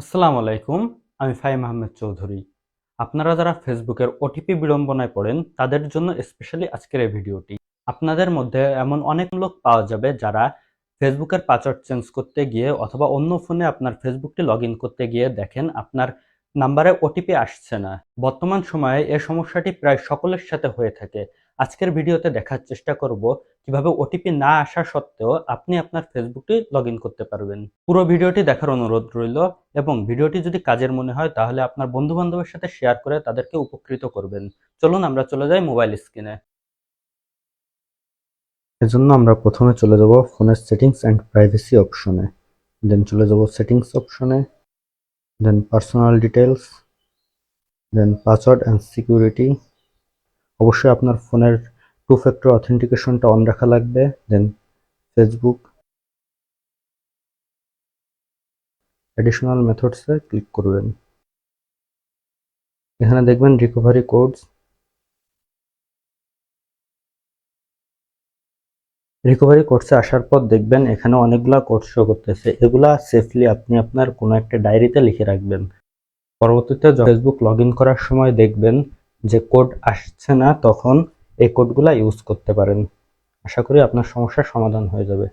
আসসালামু আলাইকুম। আমি ফাহিম আহমেদ চৌধুরী। আপনারা যারা ফেসবুকের ওটিপি বিড়ম্বনায় পড়েন তাদের জন্য স্পেশালি আজকের এই ভিডিওটি। আপনাদের মধ্যে এমন অনেক লোক পাওয়া যাবে যারা ফেসবুকের পাসওয়ার্ড চেঞ্জ করতে গিয়ে অথবা অন্য ফোনে আপনার ফেসবুকটি লগইন করতে গিয়ে দেখেন আপনার নাম্বারে ওটিপি আসছে না। বর্তমান সময়ে এই সমস্যাটি প্রায় সকলের সাথে হয়ে থাকে। আজকের ভিডিওতে দেখার চেষ্টা করব কিভাবে ওটিপি না আসা সত্ত্বেও আপনি আপনার ফেসবুকটি লগইন করতে পারবেন। পুরো ভিডিওটি দেখার অনুরোধ রইল এবং ভিডিওটি যদি কাজের মনে হয় তাহলে আপনার বন্ধু-বান্ধবের সাথে শেয়ার করে তাদেরকে উপকৃত করবেন। চলুন আমরা চলে যাই মোবাইল স্ক্রিনে। এজন্য আমরা প্রথমে চলে যাব ফোনের সেটিংস অ্যান্ড প্রাইভেসি অপশনে, দেন চলে যাব সেটিংস অপশনে, then personal details, then password and security. অবশ্যই আপনার ফোনের টু ফ্যাক্টর অথেন্টিকেশনটা অন রাখা লাগবে। দেন ফেসবুক অ্যাডিশনাল মেথডসে ক্লিক করবেন। এখানে দেখবেন রিকভারি কোডস। রিকভারি কোডসে আসার পর দেখবেন এখানে অনেকগুলা কোড শো করতেছে। এগুলা সেফলি আপনি আপনার কোনো একটা ডায়েরিতে লিখে রাখবেন। পরবর্তীতে ফেসবুক লগ ইন করার সময় দেখবেন যে কোড আসছে না, তখন এই কোডগুলা ইউজ করতে পারেন। আশা করি আপনার সমস্যার সমাধান হয়ে যাবে।